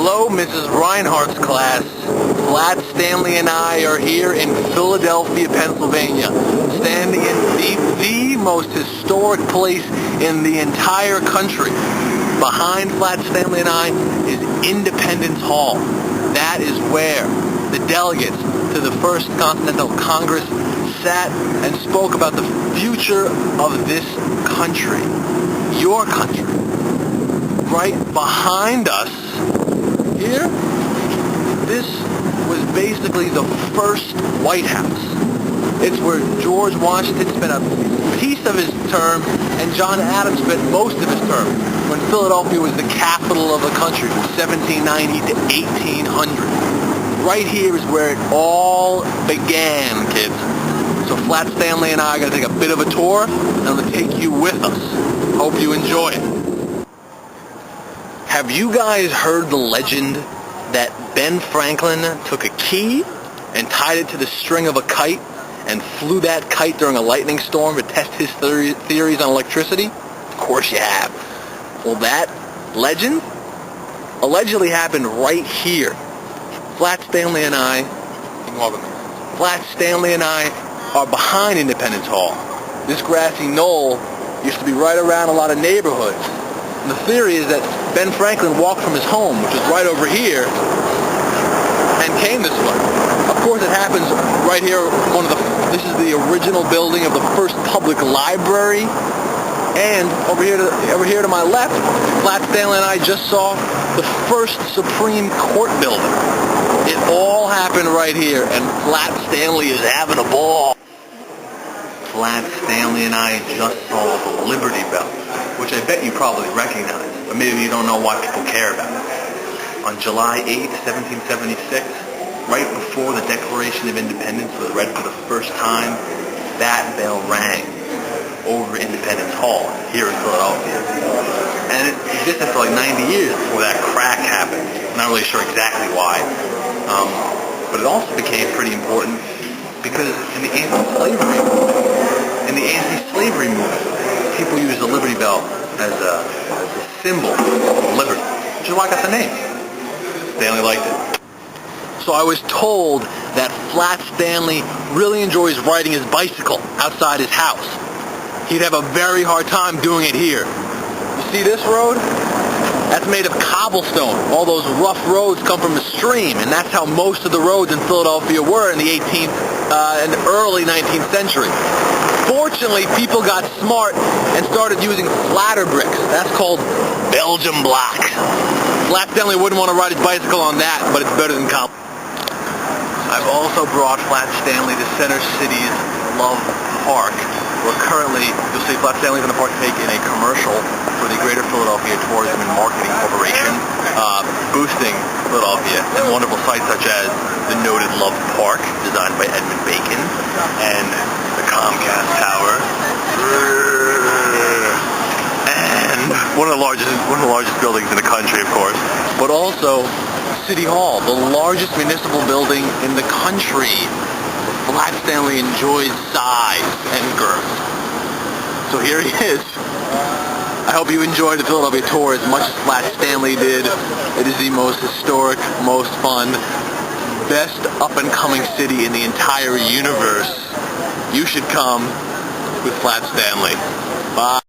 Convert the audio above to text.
Hello, Mrs. Reinhardt's class. Flat Stanley and I are here in Philadelphia, Pennsylvania, standing in the most historic place in the entire country. Behind Flat Stanley and I is Independence Hall. That is where the delegates to the First Continental Congress sat and spoke about the future of this country, your country. Right behind us here, this was basically the first White House. It's where George Washington spent a piece of his term and John Adams spent most of his term when Philadelphia was the capital of the country from 1790 to 1800. Right here is where it all began, kids. So Flat Stanley and I are going to take a bit of a tour, and I'm going to take you with us. Hope you enjoy it. Have you guys heard the legend that Ben Franklin took a key and tied it to the string of a kite and flew that kite during a lightning storm to test his theories on electricity? Of course you have. Well, that legend allegedly happened right here. Flat Stanley and I are behind Independence Hall. This grassy knoll used to be right around a lot of neighborhoods. And the theory is that Ben Franklin walked from his home, which is right over here, and came this way. Of course, it happens right here. This is the original building of the first public library. And over here to my left, Flat Stanley and I just saw the first Supreme Court building. It all happened right here, and Flat Stanley is having a ball. Flat Stanley and I just saw the Liberty Bell, which I bet you probably recognize, but maybe you don't know why people care about it. On July 8, 1776, right before the Declaration of Independence was read for the first time, that bell rang over Independence Hall here in Philadelphia. And it existed for like 90 years before that crack happened. I'm not really sure exactly why. But it also became pretty important because in the anti-slavery movement, people used the Liberty Bell as a symbol of liberty, which is why I got the name. Stanley liked it. So I was told that Flat Stanley really enjoys riding his bicycle outside his house. He'd have a very hard time doing it here. You see this road? That's made of cobblestone. All those rough roads come from a stream, and that's how most of the roads in Philadelphia were in the 18th and early 19th century. Fortunately, people got smart and started using flatter bricks. That's called Belgium Block. Flat Stanley wouldn't want to ride his bicycle on that, but it's better than cobblestone. I've also brought Flat Stanley to Center City's Love Park, where currently you'll see Flat Stanley's going to partake in a commercial for the Greater Philadelphia Tourism and Marketing Corporation, boosting Philadelphia and wonderful sites such as the noted Love Park, designed by Edmund Bacon, and the Comcast Tower, and one of the largest buildings in the country, of course, but also City Hall, the largest municipal building in the country. Flat Stanley enjoys size and girth. So here he is. I hope you enjoyed the Philadelphia tour as much as Flat Stanley did. It is the most historic, most fun, best up-and-coming city in the entire universe. You should come with Flat Stanley. Bye.